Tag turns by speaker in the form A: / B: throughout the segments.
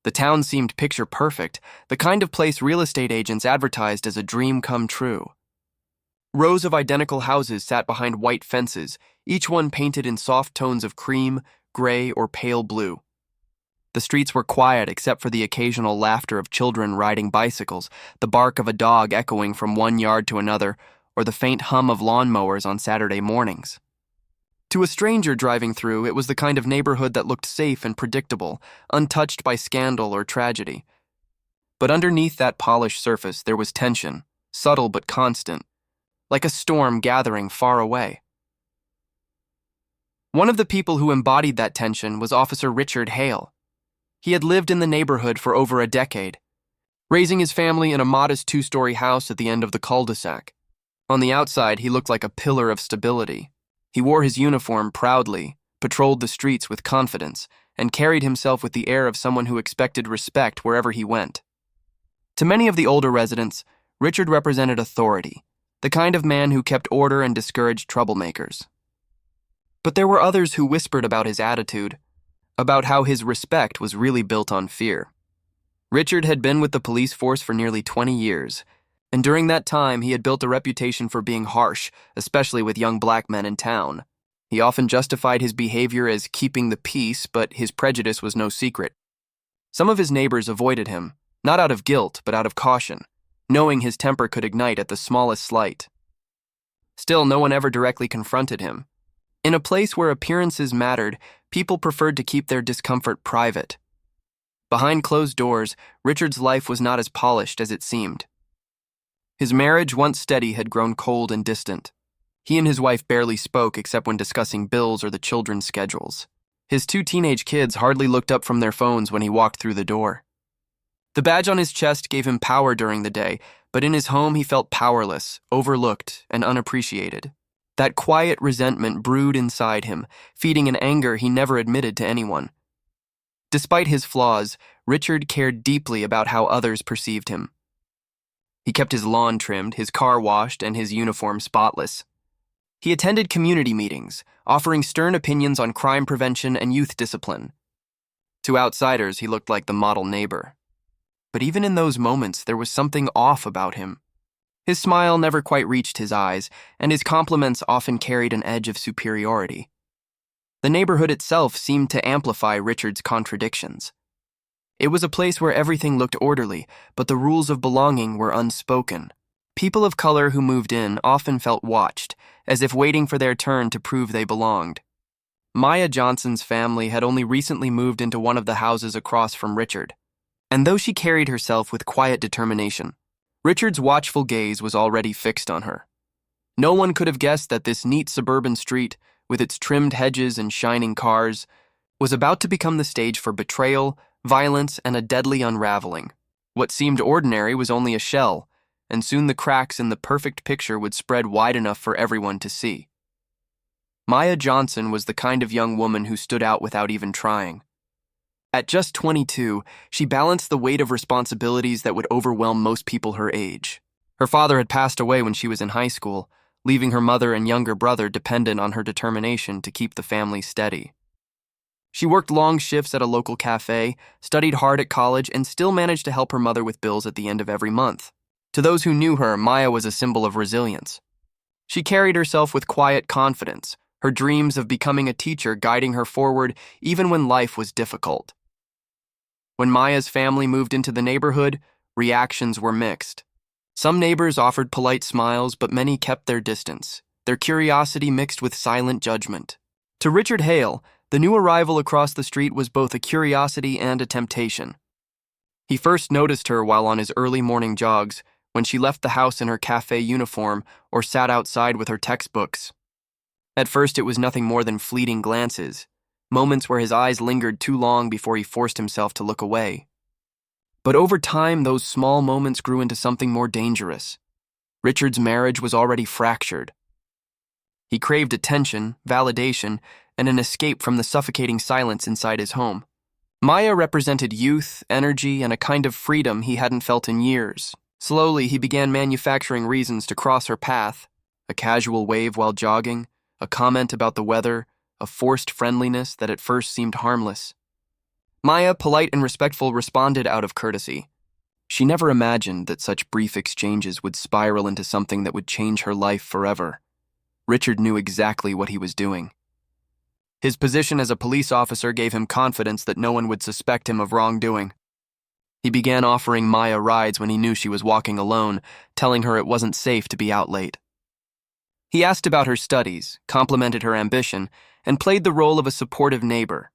A: The town seemed picture perfect, the kind of place real estate agents advertised as a dream come true. Rows of identical houses sat behind white fences, each one painted in soft tones of cream, gray, or pale blue. The streets were quiet except for the occasional laughter of children riding bicycles, the bark of a dog echoing from one yard to another, or the faint hum of lawnmowers on Saturday mornings. To a stranger driving through, it was the kind of neighborhood that looked safe and predictable, untouched by scandal or tragedy. But underneath that polished surface, there was tension, subtle but constant, like a storm gathering far away. One of the people who embodied that tension was Officer Richard Hale. He had lived in the neighborhood for over a decade, raising his family in a modest two-story house at the end of the cul-de-sac. On the outside, he looked like a pillar of stability. He wore his uniform proudly, patrolled the streets with confidence, and carried himself with the air of someone who expected respect wherever he went. To many of the older residents, Richard represented authority, the kind of man who kept order and discouraged troublemakers. But there were others who whispered about his attitude, about how his respect was really built on fear. Richard had been with the police force for nearly 20 years, and during that time he had built a reputation for being harsh, especially with young black men in town. He often justified his behavior as keeping the peace, but his prejudice was no secret. Some of his neighbors avoided him, not out of guilt, but out of caution, knowing his temper could ignite at the smallest slight. Still, no one ever directly confronted him. In a place where appearances mattered, people preferred to keep their discomfort private. Behind closed doors, Richard's life was not as polished as it seemed. His marriage, once steady, had grown cold and distant. He and his wife barely spoke except when discussing bills or the children's schedules. His 2 teenage kids hardly looked up from their phones when he walked through the door. The badge on his chest gave him power during the day, but in his home he felt powerless, overlooked, and unappreciated. That quiet resentment brewed inside him, feeding an anger he never admitted to anyone. Despite his flaws, Richard cared deeply about how others perceived him. He kept his lawn trimmed, his car washed, and his uniform spotless. He attended community meetings, offering stern opinions on crime prevention and youth discipline. To outsiders, he looked like the model neighbor. But even in those moments, there was something off about him. His smile never quite reached his eyes, and his compliments often carried an edge of superiority. The neighborhood itself seemed to amplify Richard's contradictions. It was a place where everything looked orderly, but the rules of belonging were unspoken. People of color who moved in often felt watched, as if waiting for their turn to prove they belonged. Maya Johnson's family had only recently moved into one of the houses across from Richard, and though she carried herself with quiet determination, Richard's watchful gaze was already fixed on her. No one could have guessed that this neat suburban street, with its trimmed hedges and shining cars, was about to become the stage for betrayal, violence, and a deadly unraveling. What seemed ordinary was only a shell, and soon the cracks in the perfect picture would spread wide enough for everyone to see. Maya Johnson was the kind of young woman who stood out without even trying. At just 22, she balanced the weight of responsibilities that would overwhelm most people her age. Her father had passed away when she was in high school, leaving her mother and younger brother dependent on her determination to keep the family steady. She worked long shifts at a local cafe, studied hard at college, and still managed to help her mother with bills at the end of every month. To those who knew her, Maya was a symbol of resilience. She carried herself with quiet confidence, her dreams of becoming a teacher guiding her forward even when life was difficult. When Maya's family moved into the neighborhood, reactions were mixed. Some neighbors offered polite smiles, but many kept their distance, their curiosity mixed with silent judgment. To Richard Hale, the new arrival across the street was both a curiosity and a temptation. He first noticed her while on his early morning jogs, when she left the house in her cafe uniform or sat outside with her textbooks. At first, it was nothing more than fleeting glances, moments where his eyes lingered too long before he forced himself to look away. But over time, those small moments grew into something more dangerous. Richard's marriage was already fractured. He craved attention, validation, and an escape from the suffocating silence inside his home. Maya represented youth, energy, and a kind of freedom he hadn't felt in years. Slowly, he began manufacturing reasons to cross her path: a casual wave while jogging, a comment about the weather, a forced friendliness that at first seemed harmless. Maya, polite and respectful, responded out of courtesy. She never imagined that such brief exchanges would spiral into something that would change her life forever. Richard knew exactly what he was doing. His position as a police officer gave him confidence that no one would suspect him of wrongdoing. He began offering Maya rides when he knew she was walking alone, telling her it wasn't safe to be out late. He asked about her studies, complimented her ambition, and played the role of a supportive neighbor.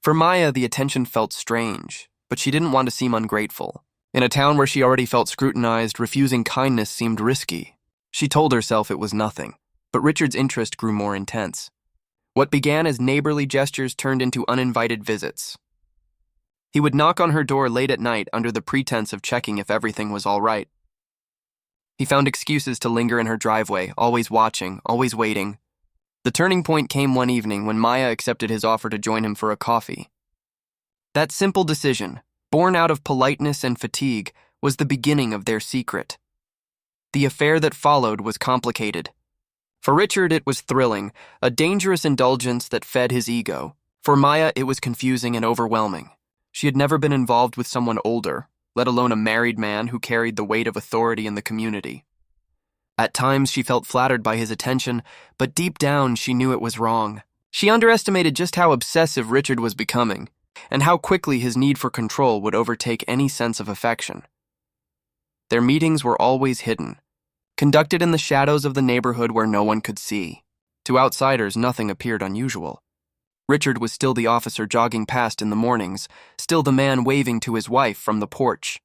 A: For Maya, the attention felt strange, but she didn't want to seem ungrateful. In a town where she already felt scrutinized, refusing kindness seemed risky. She told herself it was nothing, but Richard's interest grew more intense. What began as neighborly gestures turned into uninvited visits. He would knock on her door late at night under the pretense of checking if everything was all right. He found excuses to linger in her driveway, always watching, always waiting. The turning point came one evening when Maya accepted his offer to join him for a coffee. That simple decision, born out of politeness and fatigue, was the beginning of their secret. The affair that followed was complicated. For Richard, it was thrilling, a dangerous indulgence that fed his ego. For Maya, it was confusing and overwhelming. She had never been involved with someone older, let alone a married man who carried the weight of authority in the community. At times, she felt flattered by his attention, but deep down, she knew it was wrong. She underestimated just how obsessive Richard was becoming, and how quickly his need for control would overtake any sense of affection. Their meetings were always hidden, conducted in the shadows of the neighborhood where no one could see. To outsiders, nothing appeared unusual. Richard was still the officer jogging past in the mornings, still the man waving to his wife from the porch.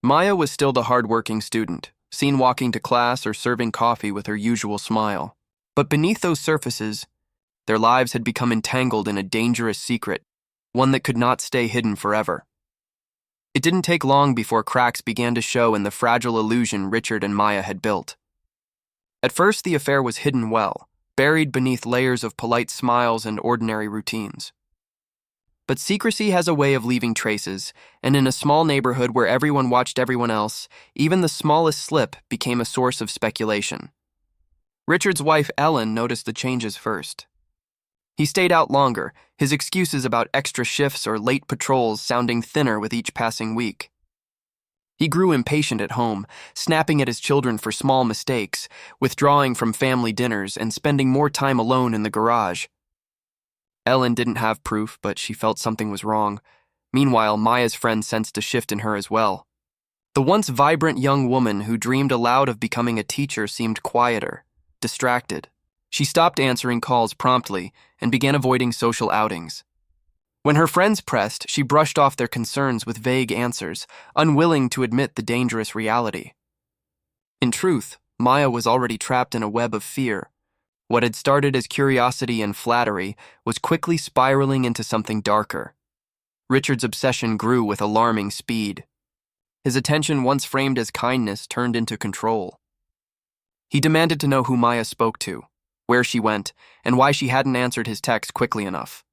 A: Maya was still the hard-working student, seen walking to class or serving coffee with her usual smile. But beneath those surfaces, their lives had become entangled in a dangerous secret, one that could not stay hidden forever. It didn't take long before cracks began to show in the fragile illusion Richard and Maya had built. At first, the affair was hidden well, buried beneath layers of polite smiles and ordinary routines. But secrecy has a way of leaving traces, and in a small neighborhood where everyone watched everyone else, even the smallest slip became a source of speculation. Richard's wife, Ellen, noticed the changes first. He stayed out longer, his excuses about extra shifts or late patrols sounding thinner with each passing week. He grew impatient at home, snapping at his children for small mistakes, withdrawing from family dinners and spending more time alone in the garage. Ellen didn't have proof, but she felt something was wrong. Meanwhile, Maya's friend sensed a shift in her as well. The once vibrant young woman who dreamed aloud of becoming a teacher seemed quieter, distracted. She stopped answering calls promptly and began avoiding social outings. When her friends pressed, she brushed off their concerns with vague answers, unwilling to admit the dangerous reality. In truth, Maya was already trapped in a web of fear. What had started as curiosity and flattery was quickly spiraling into something darker. Richard's obsession grew with alarming speed. His attention, once framed as kindness, turned into control. He demanded to know who Maya spoke to, where she went, and why she hadn't answered his text quickly enough.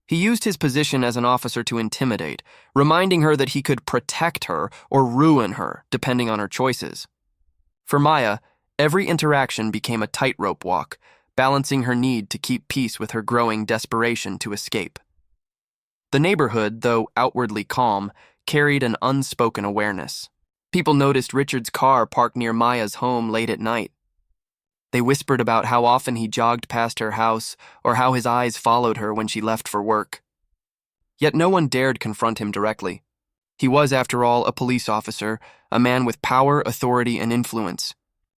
A: He used his position as an officer to intimidate, reminding her that he could protect her or ruin her, depending on her choices. For Maya, every interaction became a tightrope walk, balancing her need to keep peace with her growing desperation to escape. The neighborhood, though outwardly calm, carried an unspoken awareness. People noticed Richard's car parked near Maya's home late at night. They whispered about how often he jogged past her house or how his eyes followed her when she left for work. Yet no one dared confront him directly. He was, after all, a police officer, a man with power, authority, and influence.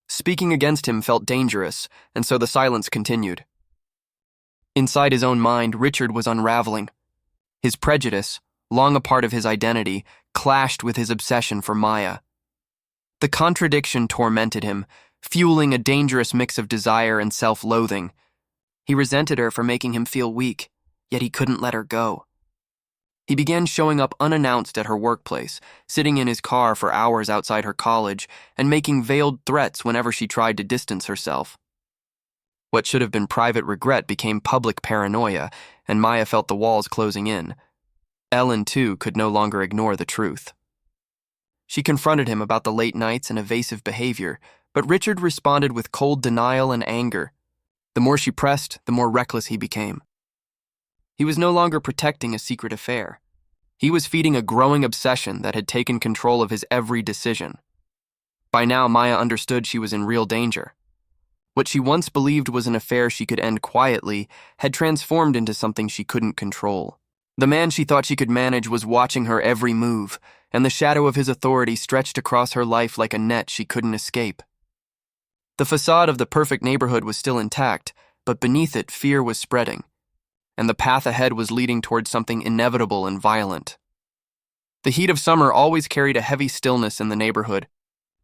A: Speaking against him felt dangerous, and so the silence continued. Inside his own mind, Richard was unraveling. His prejudice, long a part of his identity, clashed with his obsession for Maya. The contradiction tormented him, fueling a dangerous mix of desire and self-loathing. He resented her for making him feel weak, yet he couldn't let her go. He began showing up unannounced at her workplace, sitting in his car for hours outside her college, and making veiled threats whenever she tried to distance herself. What should have been private regret became public paranoia, and Maya felt the walls closing in. Ellen, too, could no longer ignore the truth. She confronted him about the late nights and evasive behavior, but Richard responded with cold denial and anger. The more she pressed, the more reckless he became. He was no longer protecting a secret affair. He was feeding a growing obsession that had taken control of his every decision. By now, Maya understood she was in real danger. What she once believed was an affair she could end quietly had transformed into something she couldn't control. The man she thought she could manage was watching her every move, and the shadow of his authority stretched across her life like a net she couldn't escape. The facade of the perfect neighborhood was still intact, but beneath it, fear was spreading, and the path ahead was leading towards something inevitable and violent. The heat of summer always carried a heavy stillness in the neighborhood,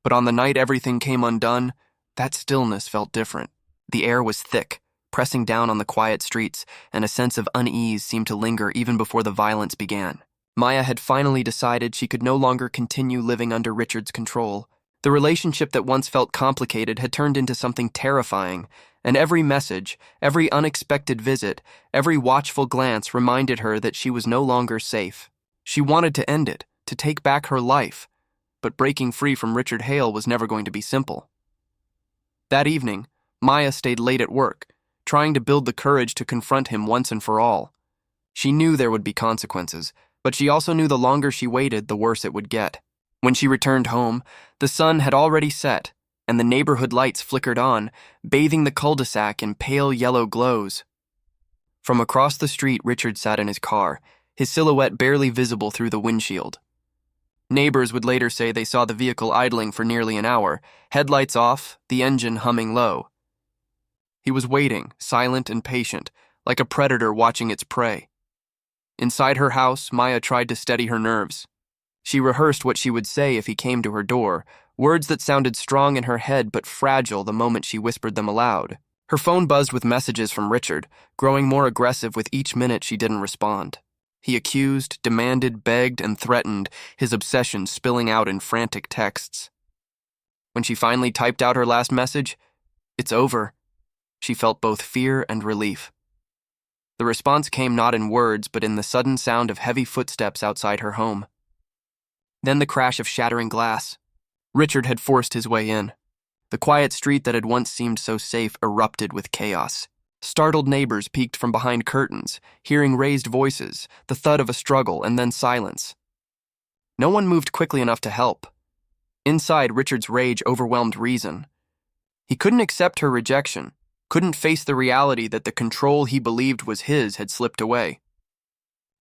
A: but on the night everything came undone, that stillness felt different. The air was thick, pressing down on the quiet streets, and a sense of unease seemed to linger even before the violence began. Maya had finally decided she could no longer continue living under Richard's control. The relationship that once felt complicated had turned into something terrifying, and every message, every unexpected visit, every watchful glance reminded her that she was no longer safe. She wanted to end it, to take back her life, but breaking free from Richard Hale was never going to be simple. That evening, Maya stayed late at work, trying to build the courage to confront him once and for all. She knew there would be consequences, but she also knew the longer she waited, the worse it would get. When she returned home, the sun had already set, and the neighborhood lights flickered on, bathing the cul-de-sac in pale yellow glows. From across the street, Richard sat in his car, his silhouette barely visible through the windshield. Neighbors would later say they saw the vehicle idling for nearly an hour, headlights off, the engine humming low. He was waiting, silent and patient, like a predator watching its prey. Inside her house, Maya tried to steady her nerves. She rehearsed what she would say if he came to her door, words that sounded strong in her head but fragile the moment she whispered them aloud. Her phone buzzed with messages from Richard, growing more aggressive with each minute she didn't respond. He accused, demanded, begged, and threatened, his obsession spilling out in frantic texts. When she finally typed out her last message, "It's over," she felt both fear and relief. The response came not in words, but in the sudden sound of heavy footsteps outside her home. Then the crash of shattering glass. Richard had forced his way in. The quiet street that had once seemed so safe erupted with chaos. Startled neighbors peeked from behind curtains, hearing raised voices, the thud of a struggle, and then silence. No one moved quickly enough to help. Inside, Richard's rage overwhelmed reason. He couldn't accept her rejection, couldn't face the reality that the control he believed was his had slipped away.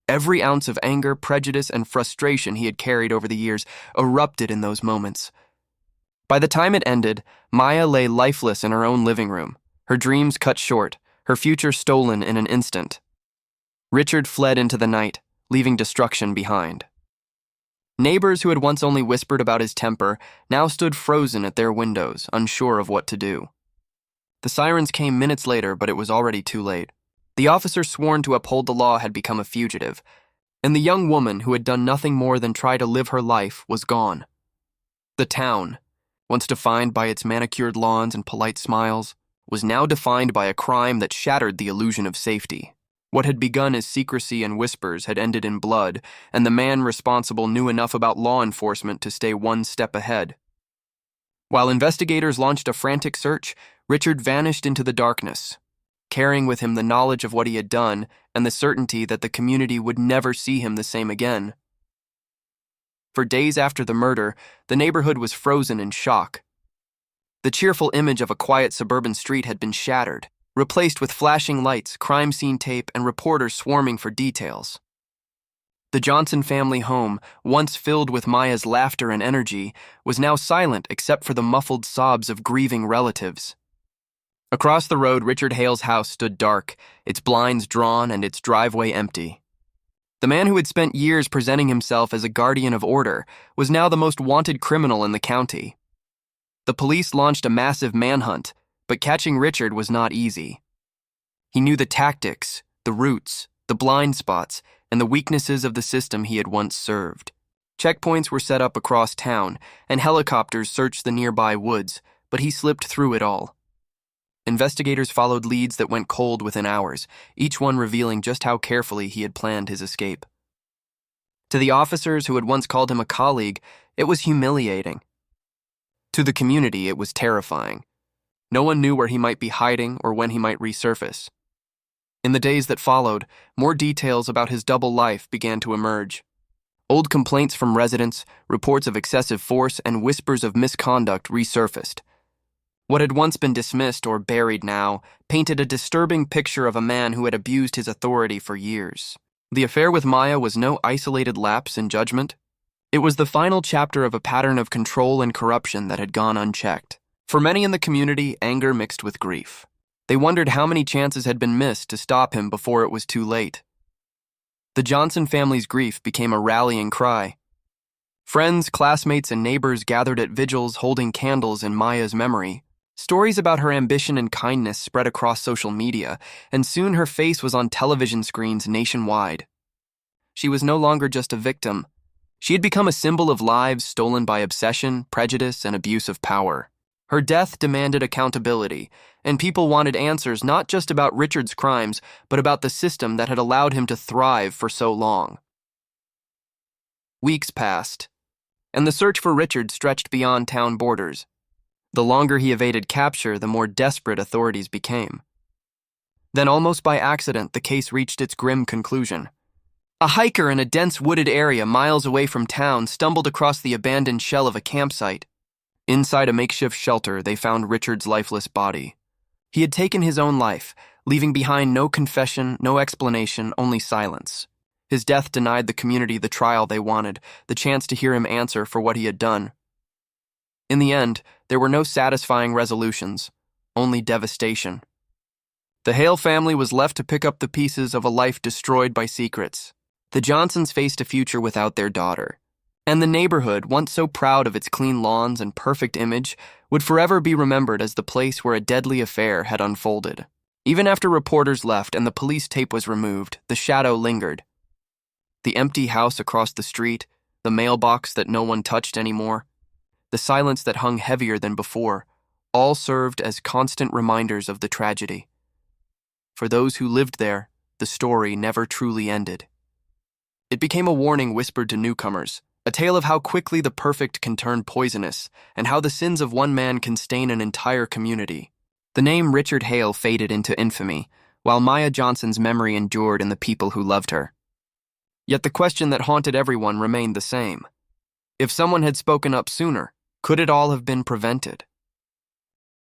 A: Every ounce of anger, prejudice, and frustration he had carried over the years erupted in those moments. By the time it ended, Maya lay lifeless in her own living room, her dreams cut short, her future stolen in an instant. Richard fled into the night, leaving destruction behind. Neighbors who had once only whispered about his temper now stood frozen at their windows, unsure of what to do. The sirens came minutes later, but it was already too late. The officer sworn to uphold the law had become a fugitive, and the young woman who had done nothing more than try to live her life was gone. The town, once defined by its manicured lawns and polite smiles, was now defined by a crime that shattered the illusion of safety. What had begun as secrecy and whispers had ended in blood, and the man responsible knew enough about law enforcement to stay one step ahead. While investigators launched a frantic search, Richard vanished into the darkness, carrying with him the knowledge of what he had done and the certainty that the community would never see him the same again. For days after the murder, the neighborhood was frozen in shock. The cheerful image of a quiet suburban street had been shattered, replaced with flashing lights, crime scene tape, and reporters swarming for details. The Johnson family home, once filled with Maya's laughter and energy, was now silent except for the muffled sobs of grieving relatives. Across the road, Richard Hale's house stood dark, its blinds drawn and its driveway empty. The man who had spent years presenting himself as a guardian of order was now the most wanted criminal in the county. The police launched a massive manhunt, but catching Richard was not easy. He knew the tactics, the routes, the blind spots, and the weaknesses of the system he had once served. Checkpoints were set up across town, and helicopters searched the nearby woods, but he slipped through it all. Investigators followed leads that went cold within hours, each one revealing just how carefully he had planned his escape. To the officers who had once called him a colleague, it was humiliating. To the community, it was terrifying. No one knew where he might be hiding or when he might resurface. In the days that followed, more details about his double life began to emerge. Old complaints from residents, reports of excessive force, and whispers of misconduct resurfaced. What had once been dismissed or buried now painted a disturbing picture of a man who had abused his authority for years. The affair with Maya was no isolated lapse in judgment. It was the final chapter of a pattern of control and corruption that had gone unchecked. For many in the community, anger mixed with grief. They wondered how many chances had been missed to stop him before it was too late. The Johnson family's grief became a rallying cry. Friends, classmates, and neighbors gathered at vigils holding candles in Maya's memory. Stories about her ambition and kindness spread across social media, and soon her face was on television screens nationwide. She was no longer just a victim. She had become a symbol of lives stolen by obsession, prejudice, and abuse of power. Her death demanded accountability, and people wanted answers not just about Richard's crimes, but about the system that had allowed him to thrive for so long. Weeks passed, and the search for Richard stretched beyond town borders. The longer he evaded capture, the more desperate authorities became. Then, almost by accident, the case reached its grim conclusion. A hiker in a dense wooded area miles away from town stumbled across the abandoned shell of a campsite. Inside a makeshift shelter, they found Richard's lifeless body. He had taken his own life, leaving behind no confession, no explanation, only silence. His death denied the community the trial they wanted, the chance to hear him answer for what he had done. In the end, there were no satisfying resolutions, only devastation. The Hale family was left to pick up the pieces of a life destroyed by secrets. The Johnsons faced a future without their daughter. And the neighborhood, once so proud of its clean lawns and perfect image, would forever be remembered as the place where a deadly affair had unfolded. Even after reporters left and the police tape was removed, the shadow lingered. The empty house across the street, the mailbox that no one touched anymore, the silence that hung heavier than before, all served as constant reminders of the tragedy. For those who lived there, the story never truly ended. It became a warning whispered to newcomers, a tale of how quickly the perfect can turn poisonous, and how the sins of one man can stain an entire community. The name Richard Hale faded into infamy, while Maya Johnson's memory endured in the people who loved her. Yet the question that haunted everyone remained the same. If someone had spoken up sooner, could it all have been prevented?